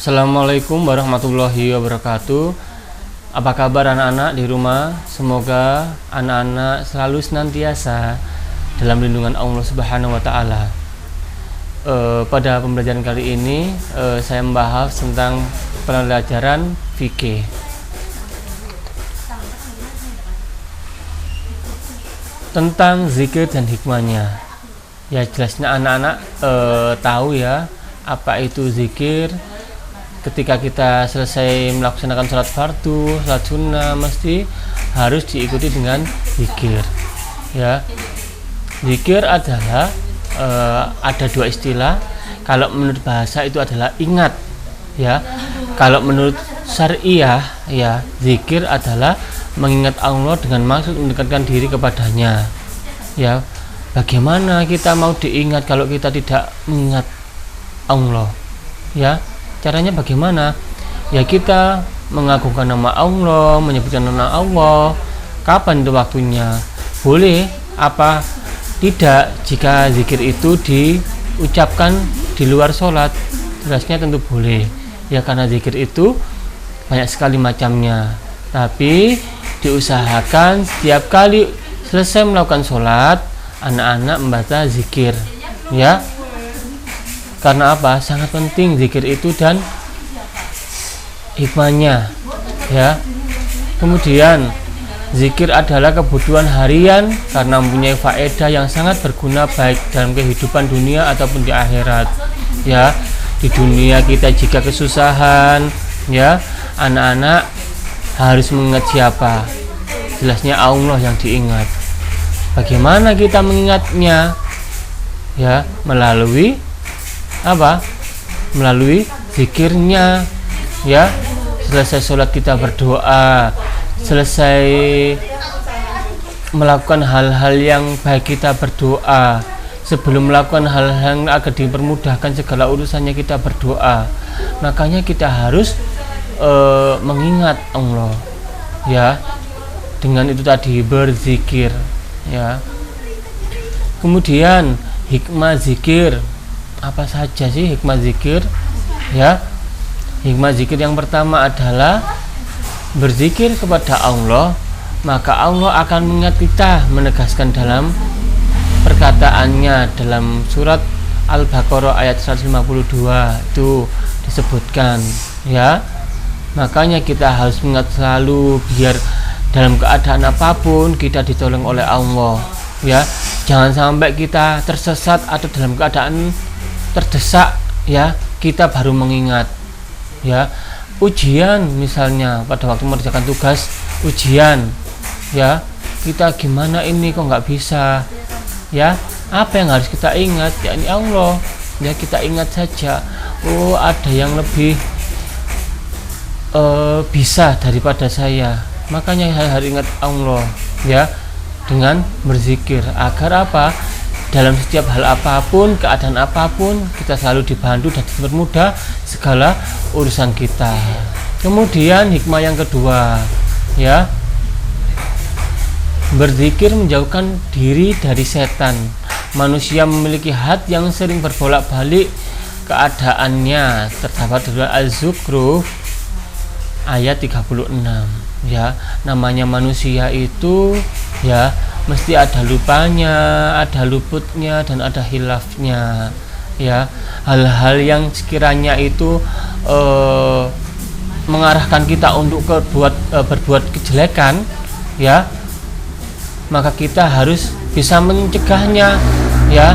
Assalamualaikum warahmatullahi wabarakatuh. Apa kabar anak-anak di rumah? Semoga anak-anak selalu senantiasa dalam lindungan Allah Subhanahu wa Ta'ala. Pada pembelajaran kali ini saya membahas tentang pelajaran fikih. Tentang zikir dan hikmahnya. Ya, jelasnya anak-anak tahu ya apa itu zikir. Ketika kita selesai melaksanakan sholat fardu, sholat sunnah, mesti harus diikuti dengan zikir. Ya, zikir adalah ada dua istilah. Kalau menurut bahasa itu adalah ingat. Ya, kalau menurut syariah, ya zikir adalah mengingat Allah dengan maksud mendekatkan diri kepadanya. Ya, bagaimana kita mau diingat kalau kita tidak mengingat Allah? Ya. Caranya bagaimana? Ya kita mengagungkan nama Allah, menyebutkan nama Allah. Kapan itu waktunya? Boleh apa tidak jika zikir itu diucapkan di luar sholat? Jelasnya tentu boleh. Ya karena zikir itu banyak sekali macamnya. Tapi diusahakan setiap kali selesai melakukan sholat, anak-anak membaca zikir. Ya. Karena apa? Sangat penting zikir itu dan hikmahnya. Ya. Kemudian zikir adalah kebutuhan harian karena mempunyai faedah yang sangat berguna baik dalam kehidupan dunia ataupun di akhirat. Ya. Di dunia kita jika kesusahan, ya, anak-anak harus mengingat siapa? Jelasnya Allah yang diingat. Bagaimana kita mengingatnya? Ya, melalui apa? Melalui zikirnya. Ya, selesai sholat kita berdoa, selesai melakukan hal-hal yang baik kita berdoa, sebelum melakukan hal-hal yang agar dipermudahkan segala urusannya kita berdoa. Makanya kita harus mengingat Allah. Ya, dengan itu tadi berzikir. Ya. Kemudian hikmah zikir. Apa saja sih hikmah zikir? Ya, hikmah zikir yang pertama adalah berzikir kepada Allah, maka Allah akan mengingat kita, menegaskan dalam perkataannya dalam surat Al-Baqarah ayat 152 itu disebutkan. Ya, makanya kita harus mengingat selalu biar dalam keadaan apapun kita ditolong oleh Allah. Ya, jangan sampai kita tersesat atau dalam keadaan terdesak, ya kita baru mengingat. Ya, ujian misalnya pada waktu mengerjakan tugas ujian, ya kita gimana ini kok nggak bisa, ya apa yang harus kita ingat? Ya ini Allah. Ya kita ingat saja, oh ada yang lebih bisa daripada saya, makanya saya harus ingat Allah. Ya, dengan berzikir agar apa? Dalam setiap hal apapun, keadaan apapun, kita selalu dibantu dan dipermudah segala urusan kita. Kemudian hikmah yang kedua, ya, berzikir menjauhkan diri dari setan. Manusia memiliki hati yang sering berbolak-balik keadaannya. Terdapat dalam Az-Zukhruf ayat 36. Ya, namanya manusia itu ya mesti ada lupanya, ada luputnya, dan ada hilafnya. Ya, hal-hal yang sekiranya itu mengarahkan kita untuk berbuat kejelekan, ya, maka kita harus bisa mencegahnya. Ya,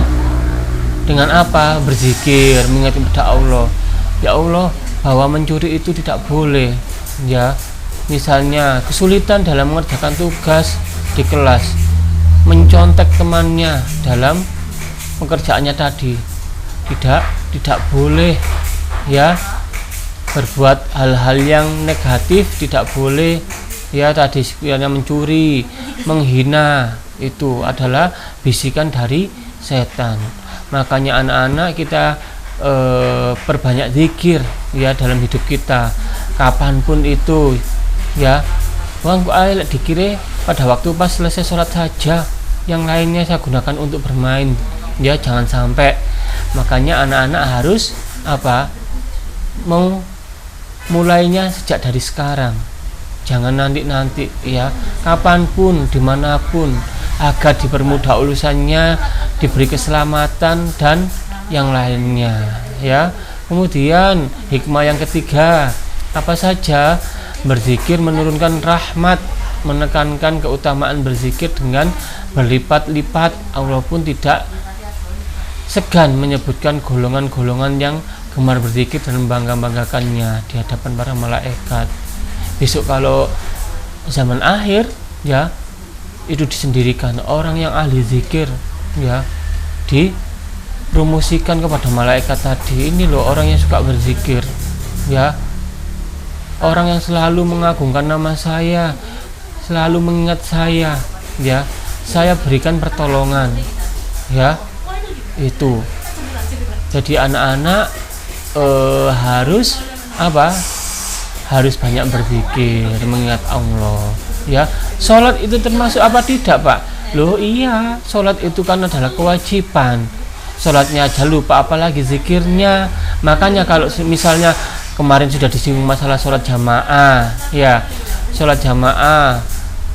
dengan apa? Berzikir, mengingat kepada Allah. Ya Allah, bahwa mencuri itu tidak boleh. Ya, misalnya kesulitan dalam mengerjakan tugas di kelas, mencontek temannya dalam pekerjaannya tadi, tidak boleh. Ya, berbuat hal-hal yang negatif tidak boleh. Ya, tadi sekiranya mencuri, menghina, itu adalah bisikan dari setan. Makanya anak-anak kita perbanyak zikir ya dalam hidup kita kapanpun itu. Ya, wong kok dikira pada waktu pas selesai sholat saja, yang lainnya saya gunakan untuk bermain. Ya, jangan sampai. Makanya anak-anak harus apa? Mau mulainya sejak dari sekarang, jangan nanti ya, kapanpun dimanapun, agar dipermudah urusannya, diberi keselamatan dan yang lainnya ya. Kemudian hikmah yang ketiga, apa saja? Berzikir menurunkan rahmat, menekankan keutamaan berzikir dengan berlipat-lipat. Allah pun tidak segan menyebutkan golongan-golongan yang gemar berzikir dan membangga-banggakannya di hadapan para malaikat. Besok kalau zaman akhir ya, itu disendirikan orang yang ahli zikir ya, dipromosikan kepada malaikat tadi. Ini loh orang yang suka berzikir ya, orang yang selalu mengagungkan nama saya, selalu mengingat saya ya, saya berikan pertolongan ya. Itu jadi anak-anak harus apa? Harus banyak berzikir, mengingat Allah ya. Sholat itu termasuk apa tidak, Pak? Loh iya, sholat itu kan adalah kewajiban. Sholatnya aja lupa, apalagi zikirnya. Makanya kalau misalnya kemarin sudah disinggung masalah sholat jamaah ya, sholat jamaah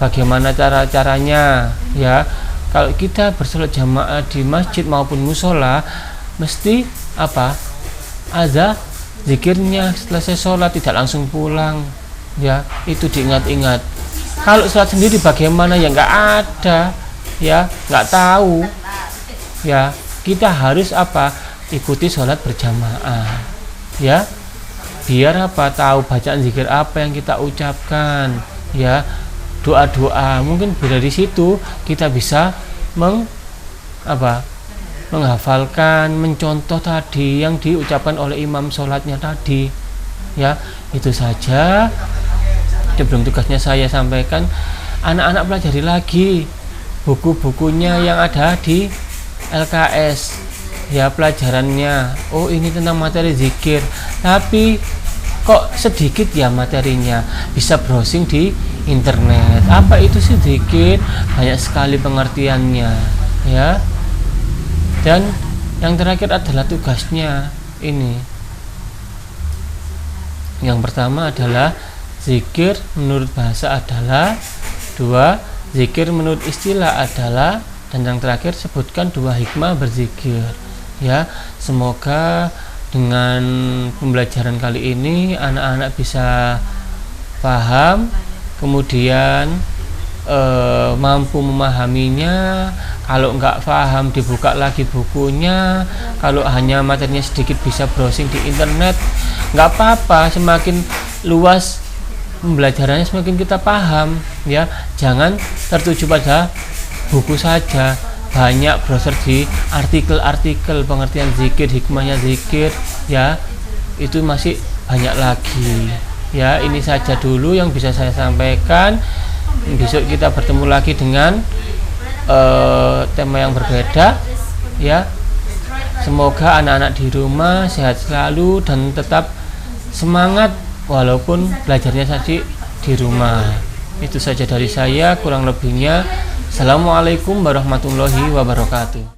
bagaimana caranya ya. Kalau kita bersolat jamaah di masjid maupun musola, mesti apa? Ada zikirnya. Selesai sholat tidak langsung pulang ya, itu diingat-ingat. Kalau sholat sendiri bagaimana ya, nggak ada ya, nggak tahu ya. Kita harus apa? Ikuti sholat berjamaah ya, biar apa? Tahu bacaan zikir apa yang kita ucapkan ya, doa-doa. Mungkin dari situ kita bisa menghafalkan, mencontoh tadi yang diucapkan oleh imam sholatnya tadi ya. Itu saja sebelum tugasnya saya sampaikan. Anak-anak pelajari lagi buku-bukunya yang ada di LKS ya, pelajarannya. Oh, ini tentang materi zikir, tapi kok sedikit ya materinya. Bisa browsing di internet, apa itu sedikit, banyak sekali pengertiannya ya. Dan yang terakhir adalah tugasnya ini. Yang pertama adalah zikir menurut bahasa adalah 2, zikir menurut istilah adalah, dan yang terakhir sebutkan 2 hikmah berzikir ya. Semoga dengan pembelajaran kali ini anak-anak bisa paham, kemudian mampu memahaminya. Kalau nggak paham dibuka lagi bukunya. Kalau hanya materinya sedikit bisa browsing di internet, nggak apa-apa. Semakin luas pembelajarannya semakin kita paham ya. Jangan tertuju pada buku saja, banyak browser di artikel-artikel pengertian zikir, hikmahnya zikir ya, itu masih banyak lagi ya. Ini saja dulu yang bisa saya sampaikan. Besok kita bertemu lagi dengan tema yang berbeda ya. Semoga anak-anak di rumah sehat selalu dan tetap semangat walaupun belajarnya saja di rumah. Itu saja dari saya, kurang lebihnya. Assalamualaikum warahmatullahi wabarakatuh.